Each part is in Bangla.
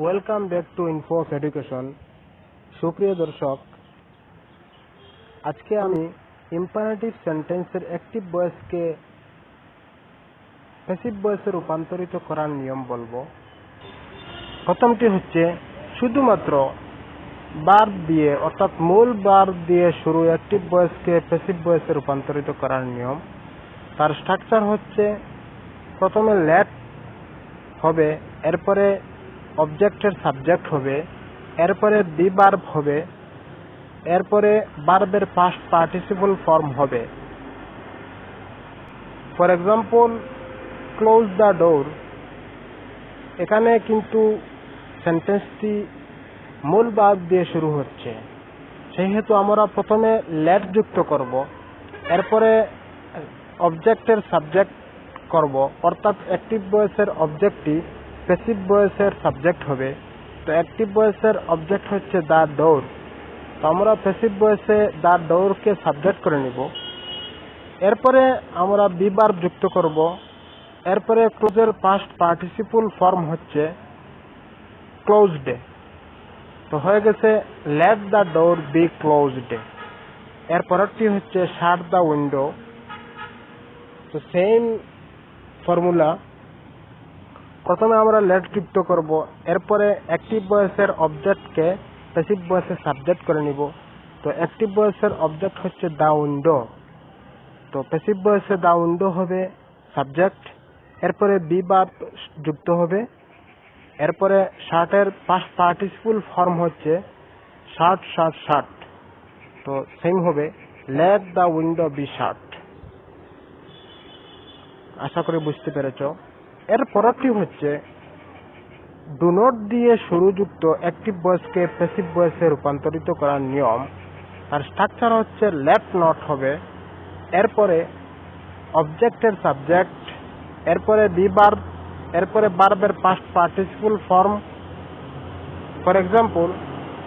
Welcome back to info of education. সুপ্রিয় দর্শক, আজকে আমি ইম্পারেটিভ সেন্টেন্সের অ্যাক্টিভ ভয়েসকে প্যাসিভ ভয়েসে রূপান্তরিত করার নিয়ম বলবো। প্রথমটি হচ্ছে শুধুমাত্র ভার্ব দিয়ে অর্থাৎ মূল ভার্ব দিয়ে শুরু অ্যাক্টিভ ভয়েসকে প্যাসিভ ভয়েসে রূপান্তরিত করার নিয়ম। তার স্ট্রাকচার হচ্ছে প্রথমে লেট হবে, এরপরে অবজেক্টের সাবজেক্ট হবে, এরপরে বি ভার্ব হবে, এরপরে ভার্বের পাস্ট পার্টিসিপল ফর্ম হবে। For example, close the door. এখানে কিন্তু সেন্টেন্সটি মূল ভার্ব দিয়ে শুরু হচ্ছে, সেহেতু আমরা প্রথমে লেট যুক্ত করব, এরপরে অবজেক্টের সাবজেক্ট করব, অর্থাৎ অ্যাক্টিভ ভয়েসের অবজেক্টটি প্যাসিভ ভয়েসের সাবজেক্ট হবে। তো অ্যাক্টিভ ভয়েসের অবজেক্ট হচ্ছে দ্য ডোর, তো আমরা প্যাসিভ ভয়েসে দ্য ডোরকে সাবজেক্ট করে নিব। এরপরে আমরা বি ভার্ব যুক্ত করব, এরপরে ক্লোজের পাস্ট পার্টিসিপল ফর্ম হচ্ছে ক্লোজড। তো হয়ে গেছে let the door be closed. এর পরেরটি হচ্ছে শাট দ্য উইন্ডো। তো সেম ফর্মুলা, প্রথমে আমরা লেট যুক্ত করব, এরপরে অ্যাক্টিভ ভয়েসের অবজেক্টকে প্যাসিভ ভয়েসে সাবজেক্ট করে নিব। তো অ্যাক্টিভ ভয়েসের অবজেক্ট হচ্ছে দ্য উইন্ডো, তো প্যাসিভ ভয়েসে দ্য উইন্ডো হবে সাবজেক্ট, এরপরে বি ভার্ব যুক্ত হবে, এরপরে শার্টের পাস্ট পার্টিসিপল ফর্ম হচ্ছে শার্ট শার্ট শার্ট। তো সেম হবে let the window be shut. আশা করি বুঝতে পেরেছ। এর পরেরটি হচ্ছে ডু নট দিয়ে শুরুযুক্ত অ্যাক্টিভ ভয়েসকে প্যাসিভ ভয়েসে রূপান্তরিত করার নিয়ম। আর স্ট্রাকচার হচ্ছে লেট নট হবে, এরপরে অবজেক্টের সাবজেক্ট, এরপরে বি ভার্ব, এরপরে ভার্বের past participle form. For example,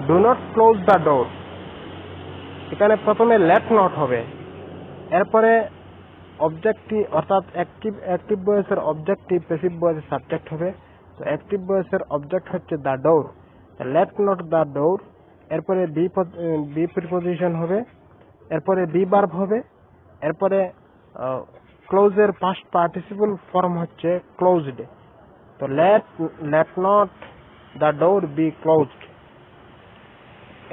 do not close the door. এখানে প্রথমে লেট নট হবে, এরপরে অবজেক্টটি অর্থাৎ অ্যাক্টিভ ভয়েসের অবজেক্টটি প্যাসিভ ভয়েসের সাবজেক্ট হবে। তো অ্যাক্টিভ ভয়েসের অবজেক্ট হচ্ছে the door, let not the door, এরপরে বি প্রিপোজিশন হবে, এরপরে বি ভার্ব হবে, এরপরে ক্লোজের পাস্ট পার্টিসিপল ফর্ম হচ্ছে ক্লোজড। তো let not the door be closed.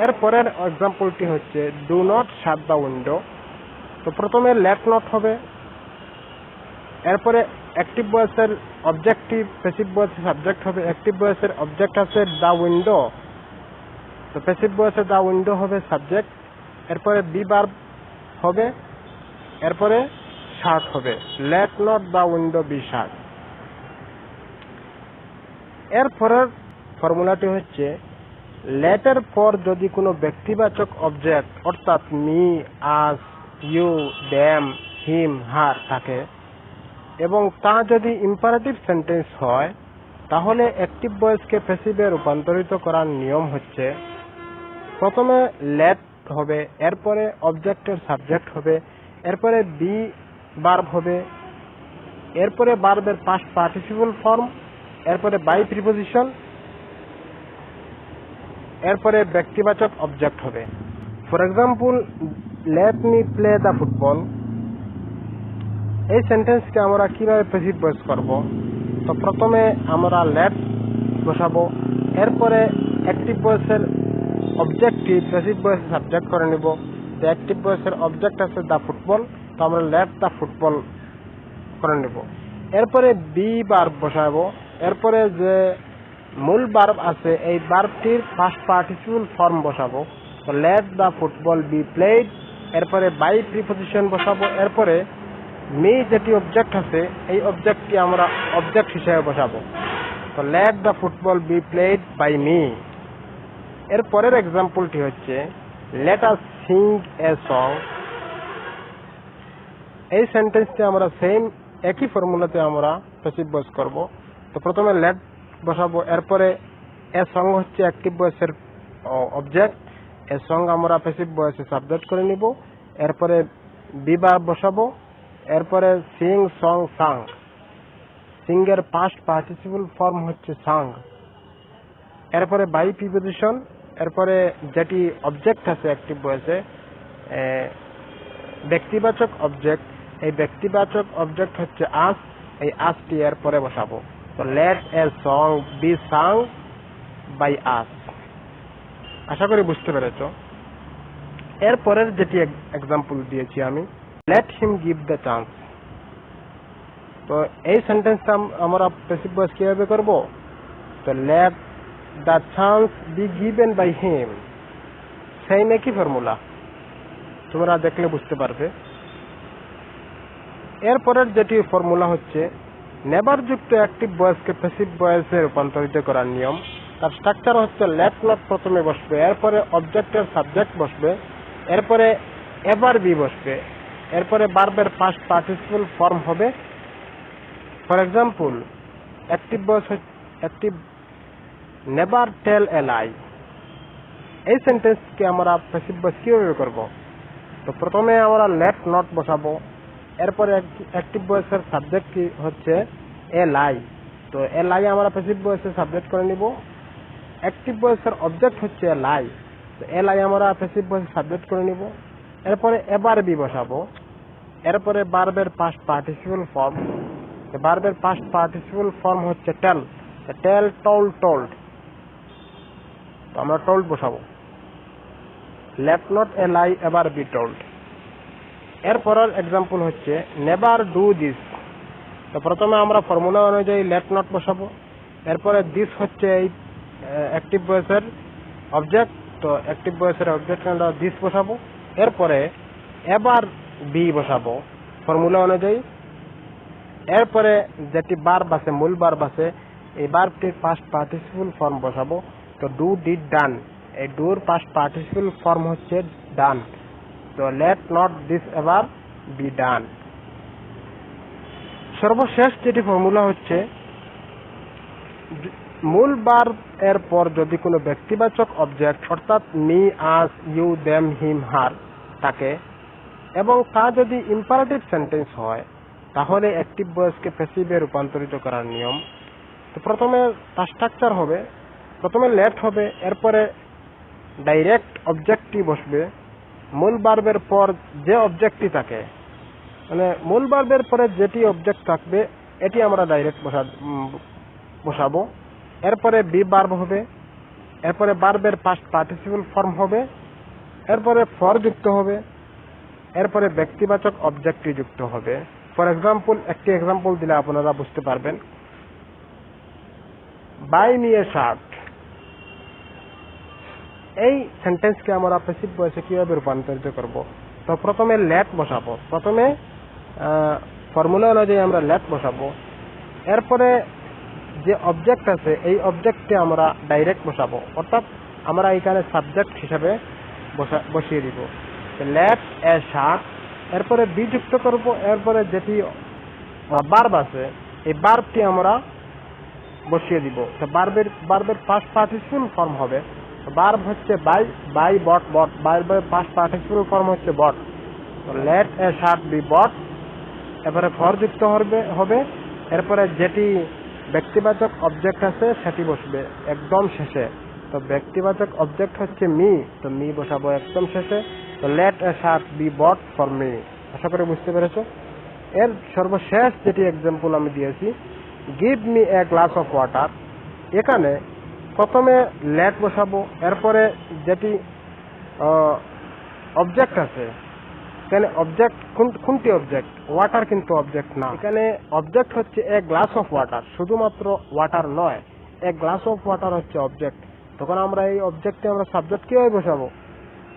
এরপরের এক্সাম্পলটি হচ্ছে do not shut the window. তো প্রথমে লেট নট হবে, এরপরে অ্যাক্টিভ ভয়েসের অবজেক্টিভ প্যাসিভ ভয়েসের সাবজেক্ট হবে। অ্যাক্টিভ ভয়েসের অবজেক্ট আছে দ্য উইন্ডো, তো প্যাসিভ ভয়েসে দ্য উইন্ডো হবে সাবজেক্ট, এরপরে বি ভার্ব হবে, এরপরে শার্ট হবে, let not the window be shirt. এরপরের ফর্মুলাটি হচ্ছে লেটের পর যদি কোনো ব্যক্তিবাচক অবজেক্ট অর্থাৎ মি, আস, ইউ, দ্যাম, হিম, হার থাকে এবং তা যদি ইম্পারেটিভ সেন্টেন্স হয়, তাহলে অ্যাক্টিভ ভয়েসকে প্যাসিভে রূপান্তরিত করার নিয়ম হচ্ছে প্রথমে লেট হবে, এরপরে অবজেক্টের সাবজেক্ট হবে, এরপরে বি ভার্ব হবে, এরপরে ভার্বের পাস্ট পার্টিসিপল ফর্ম, এরপরে বাই প্রিপোজিশন, এরপরে ব্যক্তিবাচক অবজেক্ট হবে। For example, let me play the football. এই সেন্টেন্সকে আমরা কিভাবে প্যাসিভ ভয়েস করব? তো প্রথমে আমরা লেট বসাবো, এরপরে অ্যাক্টিভ ভয়েসের অবজেক্টটি প্যাসিভ ভয়েসে সাবজেক্ট করে নিব। তো অ্যাক্টিভ ভয়েসের অবজেক্ট আছে দ্য ফুটবল, তো আমরা লেট দ্য ফুটবল করে নিব। এরপরে বি ভার্ব বসাবো, এরপরে যে মূল ভার্ব আছে এই ভার্বটির পাস্ট পার্টিসিপল ফর্ম বসাবো। তো let the football be played, এরপরে বাই প্রিপোজিশন বসাবো, এরপরে মি যেটি অবজেক্ট আছে এই অবজেক্টটি আমরা অবজেক্ট হিসেবে বসাবো। তো let the football be played by me. এর পরের এক্সাম্পলটি হচ্ছে let us sing a song. এই সেন্টেন্সটি আমরা সেম একই ফর্মুলাতে আমরা প্যাসিভ ভয়েস করব। তো প্রথমে লেট বসাবো, এরপরে এ সং হচ্ছে অ্যাক্টিভ ভয়েসের অবজেক্ট, এ সং আমরা প্যাসিভ ভয়েসে সাবজেক্ট করে নিব, এরপরে বি ভার্ব বসাবো, এরপরে সিং, সং, সাং। সিং এর পাস্ট পার্টিসিপল ফর্ম হচ্ছে সাং। এরপরে বাই প্রিপোজিশন, এরপরে যেটি অবজেক্ট আছে অ্যাক্টিভ ভয়েসে ব্যক্তিবাচক অবজেক্ট, এই ব্যক্তিবাচক অবজেক্ট হচ্ছে আস, এই আসটি এর পরে বসাবো। তো let a song be sang by us. আশা করি বুঝতে পেরেছ। এরপরের যেটি এক্সাম্পল দিয়েছি আমি, let him give the chance. তো এই সেন্টেন্সটা আমরা প্যাসিভ ভয়েস কিভাবে করব? তো let the chance be given by him, সেই একই ফর্মুলা, তোমরা দেখলে বুঝতে পারবে। এরপরের যেটি ফর্মুলা হচ্ছে নেভার যুক্ত অ্যাক্টিভ ভয়েসকে প্যাসিভ ভয়েসে রূপান্তরিত করার নিয়ম। তার স্ট্রাকচার হচ্ছে লেট নট প্রথমে বসবে, এরপরে অবজেক্টের সাবজেক্ট বসবে, এরপরে এভার বি বসবে, এরপরে ভার্বের পাস্ট পার্টিসিপল ফর্ম হবে। For example, active voice active never tell a lie. এই সেন্টেন্সকে আমরা প্যাসিভ ভয়েস কিভাবে করব? তো প্রথমে আমরা লেট নট বসাবো, এরপরে অ্যাক্টিভ ভয়েসের সাবজেক্ট কি হচ্ছে এ লাই। তো এ লাই আমরা প্যাসিভ ভয়েসের সাবজেক্ট করে নিব। অ্যাক্টিভ ভয়েসের অবজেক্ট হচ্ছে এ লাই, তো এ লাই আমরা প্যাসিভ ভয়েসের সাবজেক্ট করে নিব। এরপরে এবার বি বসাবো, এরপরে ভার্বের পাস্ট পার্টিসিপল ফর্ম। ভার্বের পাস্ট পার্টিসিপল ফর্ম হচ্ছে টেল, টেল টোল্ড টোল্ড, তো আমরা টোল্ড বসাবো। লেট নট এ লাই এবার বি টোল্ড। এরপরের এক্সাম্পল হচ্ছে নেভার ডু দিস। তো প্রথমে আমরা ফর্মুলা অনুযায়ী লেট নট বসাবো, এরপরে দিস হচ্ছে এই অ্যাক্টিভ ভয়েসের অবজেক্ট, তো অ্যাক্টিভ ভয়েসের অবজেক্ট আমরা দিস বসাবো। এরপরে এবার বি বসাবো ফর্মুলা অনুযায়ী। এরপরে যেটি ভার্ব আছে, মূল ভার্ব আছে, এই ভার্বটির পাস্ট পার্টিসিপল ফর্ম বসাবো। তো ডু ডিড ডান, এই ডুর পাস্ট পার্টিসিপল ফর্ম হচ্ছে ডান। তো let not this ever be done. সর্বশেষ যেটি ফর্মুলা হচ্ছে মূল ভার্ব এর পর যদি কোনো ব্যক্তিবাচক অবজেক্ট অর্থাৎ মি, আস, ইউ, দেম, হিম, হার থাকে এবং তা যদি ইম্পারেটিভ সেন্টেন্স হয় তাহলে অ্যাক্টিভ ভয়েসকে প্যাসিভে রূপান্তরিত করার নিয়ম। তো প্রথমে তার স্ট্রাকচার হবে, প্রথমে লেট হবে, এরপরে ডাইরেক্ট অবজেক্টটি বসবে। মূল ভার্বের পর যে অবজেক্টটি থাকে, মানে মূল ভার্বের পরে যেটি অবজেক্ট থাকবে এটি আমরা ডাইরেক্ট বসাবো। এরপরে বি ভার্ব হবে, এরপরে ভার্বের পাস্ট পার্টিসিপল ফর্ম হবে, এরপরে ফর যুক্ত হবে, এরপরে ব্যক্তিবাচক অবজেক্টটি যুক্ত হবে। ফর এক্সাম্পল, একটি এক্সাম্পল দিলে আপনারা বুঝতে পারবেন। বাই মি এ শার্ট, এই সেন্টেন্সকে আমরা প্যাসিভ ভয়েসে কিভাবে রূপান্তরিত করব? তো প্রথমে লেট বসাবো, প্রথমে ফর্মুলা অনুযায়ী আমরা লেট বসাবো, এরপরে যে অবজেক্ট আছে এই অবজেক্টকে আমরা ডাইরেক্ট বসাবো, অর্থাৎ আমরা এখানে সাবজেক্ট হিসাবে বসিয়ে দিব। লেট এ শার্ট, এরপরে বি যুক্ত করব, এরপরে যেটি ভার্ব আছে এই ভার্বটি আমরা বসিয়ে দিব। তো ভার্বের পাস্ট পার্টিসিপল ফর্ম হবে। ভার্ব হচ্ছে বাই, বাই বট, বট, ভার্বের পাস্ট পার্টিসিপল ফর্ম হচ্ছে বট। তো লেট এ শার্ট বি বট, এরপরে ফর যুক্ত হবে, এরপরে যেটি ব্যক্তিবাচক অবজেক্ট আছে সেটি বসবে একদম শেষে। তো ব্যক্তিবাচক অবজেক্ট হচ্ছে মি, তো মি বসাবো একদম শেষে। তো let a shirt be bought for me. আশা করি বুঝতে পেরেছো। এর সর্বশেষ যেটি এক্সাম্পল আমি দিয়েছি, give me a glass of water. এখানে প্রথমে লেট বসাবো, এরপরে যেটি অবজেক্ট আছে, এখানে অবজেক্ট কোনটি অবজেক্ট? ওয়াটার কিন্তু অবজেক্ট না। এখানে অবজেক্ট হচ্ছে এ গ্লাস অফ ওয়াটার, শুধুমাত্র ওয়াটার নয়, এ গ্লাস অফ ওয়াটার হচ্ছে অবজেক্ট। তখন আমরা এই অবজেক্টে আমরা সাবজেক্ট কিভাবে বসাবো?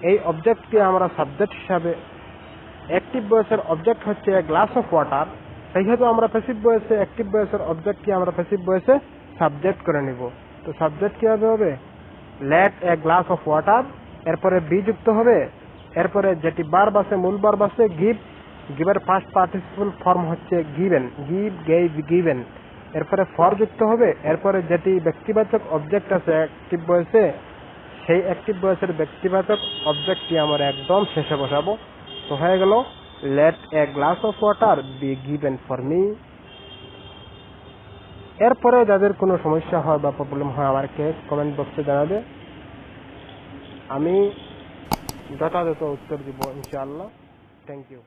এই অবজেক্টকে আমরা সাবজেক্ট হিসাবে, অ্যাক্টিভ ভয়েসের অবজেক্ট হচ্ছে এ গ্লাস অফ ওয়াটার, সেহেতু আমরা প্যাসিভ ভয়েসে অ্যাক্টিভ ভয়েসের অবজেক্টকে আমরা প্যাসিভ ভয়েসে সাবজেক্ট করে নিব। তো সাবজেক্ট কিভাবে হবে? Let a glass of water, এরপরে বি যুক্ত হবে, এরপরে যেটি ভার্ব আছে, মূল ভার্ব আছে গিভ, গিভের পাস্ট পার্টিসিপল ফর্ম হচ্ছে গিভেন, গিভ, গেভ, গিভেন, এরপরে ফর যুক্ত হবে, এরপরে যেটি ব্যক্তিবাচক অবজেক্ট আছে অ্যাক্টিভ ভয়েসে সেই অ্যাক্টিভ ভয়েসের ব্যক্তিবাচক অবজেক্টটি আমরা একদম শেষে বসাবো। তো হয়ে গেল let a glass of water be given for me. এরপরে যাদের কোনো সমস্যা হয় বা প্রবলেম হয় আমাকে কমেন্ট বক্সে জানাবে, আমি যথাযথ উত্তর দিব ইনশাআল্লাহ। Thank you.